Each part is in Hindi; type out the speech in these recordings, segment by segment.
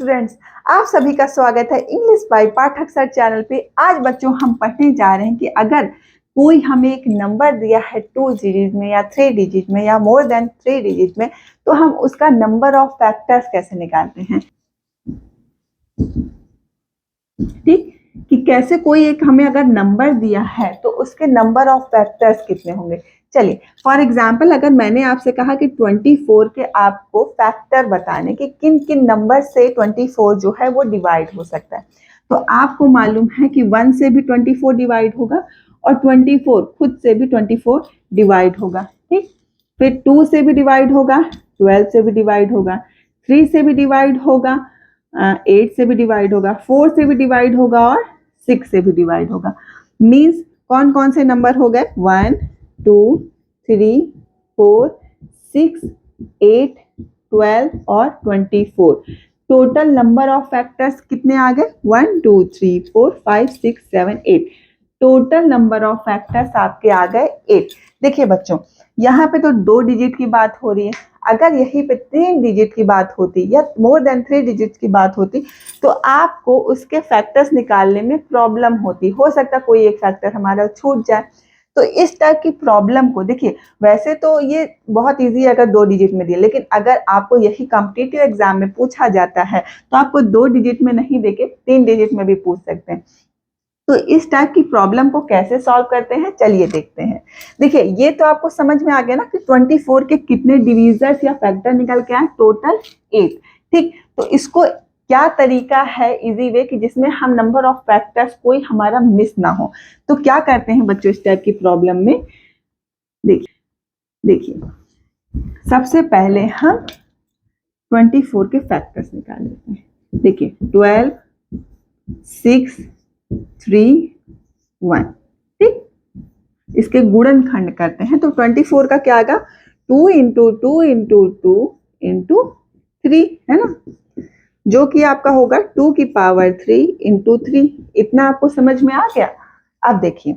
स्टूडेंट्स, आप सभी का स्वागत है English by Pathak sir channel पे। आज बच्चों हम पढ़ने जा रहे हैं कि अगर कोई हमें एक नंबर दिया है 2 डिजिट में या 3 डिजिट में या मोर देन 3 डिजिट में, तो हम उसका नंबर ऑफ फैक्टर्स कैसे निकालते हैं। ठीक, कि कैसे कोई एक हमें अगर नंबर दिया है तो उसके नंबर ऑफ फैक्टर्स कितने होंगे। चलिए फॉर एग्जाम्पल, अगर मैंने आपसे कहा कि 24 के आपको फैक्टर बताने कि किन किन नंबर से 24 जो है वो डिवाइड हो सकता है, तो आपको मालूम है कि 1 से भी 24 डिवाइड होगा और 24 खुद से भी 24 डिवाइड होगा। ठीक, फिर 2 से भी डिवाइड होगा, 12 से भी डिवाइड होगा, 3 से भी डिवाइड होगा, 8 से भी डिवाइड होगा, 4 से भी डिवाइड होगा और 6 से भी डिवाइड होगा। मीन्स कौन कौन से नंबर हो गए, 1 2 3 4 6 8 12 और 24। टोटल नंबर ऑफ फैक्टर्स कितने आ गए, 1 2 3 4 5 6 7 8। टोटल नंबर ऑफ फैक्टर्स आपके आ गए 8। देखिए बच्चों, यहाँ पे तो 2 डिजिट की बात हो रही है, अगर यहीं पे 3 डिजिट की बात होती या मोर देन 3 डिजिट की बात होती तो आपको उसके फैक्टर्स निकालने में प्रॉब्लम होती। हो सकता कोई एक फैक्टर हमारा छूट जाए। तो इस टाइप की प्रॉब्लम को देखिए, वैसे तो ये बहुत इजी है अगर 2 डिजिट में दिए, लेकिन अगर आपको यही कॉम्पिटिटिव एग्जाम में पूछा जाता है तो आपको 2 डिजिट में नहीं देके 3 डिजिट में भी पूछ सकते हैं। तो इस टाइप की प्रॉब्लम को कैसे सॉल्व करते हैं, चलिए देखते हैं। देखिए ये तो आपको समझ में आ गया ना कि 24 के कितने डिविजर्स या फैक्टर निकल के आए, टोटल 8। ठीक, तो इसको क्या तरीका है इजी वे कि जिसमें हम नंबर ऑफ फैक्टर्स कोई हमारा मिस ना हो। तो क्या करते हैं बच्चों इस टाइप की प्रॉब्लम में, देखिए सबसे पहले हम 24 के फैक्टर्स निकाल लेते हैं। देखिए 12 6 3 1। ठीक, इसके गुणनखंड करते हैं तो 24 का क्या आएगा, 2 इंटू 2 इंटू 2 इंटू 3 है ना, जो कि आपका होगा 2 की पावर 3 इंटू 3। इतना आपको समझ में आ गया। अब देखिए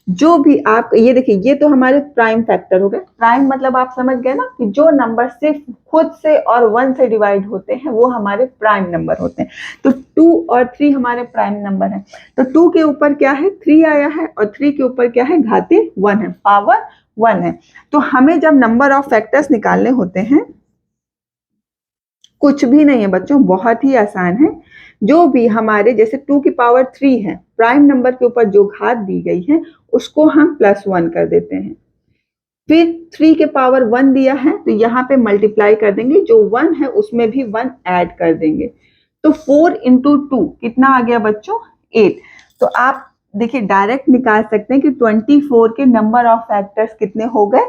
जो भी आप ये देखिए, ये तो हमारे प्राइम फैक्टर हो गए। प्राइम मतलब आप समझ गए ना कि जो नंबर सिर्फ खुद से और 1 से डिवाइड होते हैं वो हमारे प्राइम नंबर होते हैं। तो 2 और 3 हमारे प्राइम नंबर हैं। तो 2 के ऊपर क्या है, 3 आया है और 3 के ऊपर क्या है, घाते 1 है, पावर 1 है। तो हमें जब नंबर ऑफ फैक्टर्स निकालने होते हैं, कुछ भी नहीं है बच्चों, बहुत ही आसान है। जो भी हमारे जैसे 2 की पावर 3 है, प्राइम नंबर के ऊपर जो घात दी गई है उसको हम +1 कर देते हैं। फिर 3 के पावर 1 दिया है तो यहाँ पे मल्टीप्लाई कर देंगे, जो 1 है उसमें भी 1 ऐड कर देंगे। तो 4 इंटू 2 कितना आ गया बच्चों, 8। तो आप देखिए डायरेक्ट निकाल सकते हैं कि 24 के नंबर ऑफ फैक्टर्स कितने हो गए,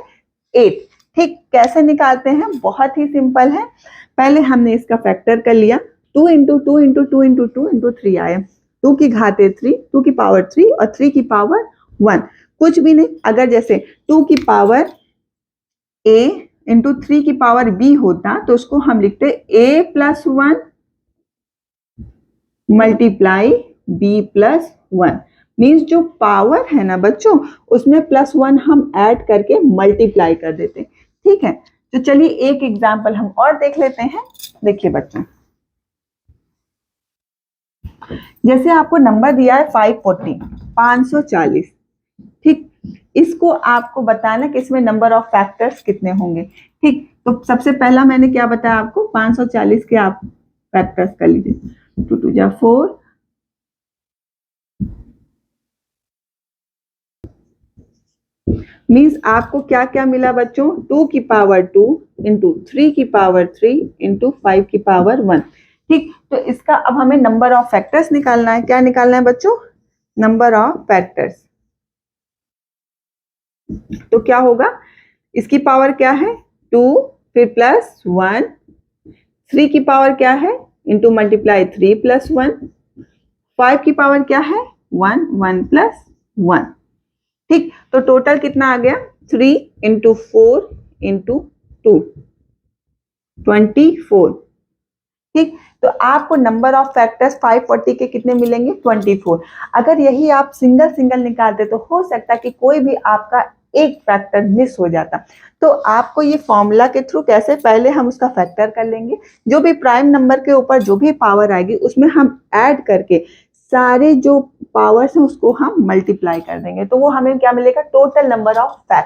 8। ठीक, कैसे निकालते हैं, बहुत ही सिंपल है। पहले हमने इसका फैक्टर कर लिया, 2 इंटू 2 इंटू 2 इंटू 2 इंटू 3 आया, 2 की घाते 3, 2 की पावर 3 और 3 की पावर 1। कुछ भी नहीं, अगर जैसे 2 की पावर a इंटू 3 की पावर b होता तो उसको हम लिखते a plus 1 multiply b plus 1। Means जो पावर है ना बच्चों, उसमें +1 हम ऐड करके मल्टीप्लाई कर देते। ठीक है, तो चलिए एक एग्जाम्पल हम और देख लेते हैं। देखिए बच्चों, जैसे आपको नंबर दिया है 540, 540। ठीक, इसको आपको बताना कि इसमें नंबर ऑफ फैक्टर्स कितने होंगे। ठीक, तो सबसे पहला मैंने क्या बताया आपको, 540 के आप फैक्टर्स कर लीजिए। 2 2 जा 4, मीन्स आपको क्या क्या मिला बच्चों, 2 की पावर 2 इंटू 3 की पावर 3 इंटू 5 की पावर 1। ठीक, तो इसका अब हमें नंबर ऑफ फैक्टर्स निकालना है। क्या निकालना है बच्चों, नंबर ऑफ फैक्टर्स। तो क्या होगा, इसकी पावर क्या है 2, फिर प्लस 1, 3 की पावर क्या है इंटू मल्टीप्लाई 3 प्लस 1, 5 की पावर क्या है 1, 1 प्लस 1। ठीक, तो टोटल कितना आ गया, 3 इंटू 4 इंटू 2, 24। ठीक, तो आपको नंबर ऑफ फैक्टर्स 540 के कितने मिलेंगे, 24। अगर यही आप सिंगल सिंगल निकालते तो हो सकता है कि कोई भी आपका एक फैक्टर मिस हो जाता। तो आपको ये फॉर्मूला के थ्रू कैसे, पहले हम उसका फैक्टर कर लेंगे, जो भी प्राइम नंबर के ऊपर जो भी पावर आएगी उसमें हम ऐड करके सारे जो पावर्स हैं उसको हम मल्टीप्लाई कर देंगे, तो वो हमें क्या मिलेगा, टोटल नंबर ऑफ फैक्टर।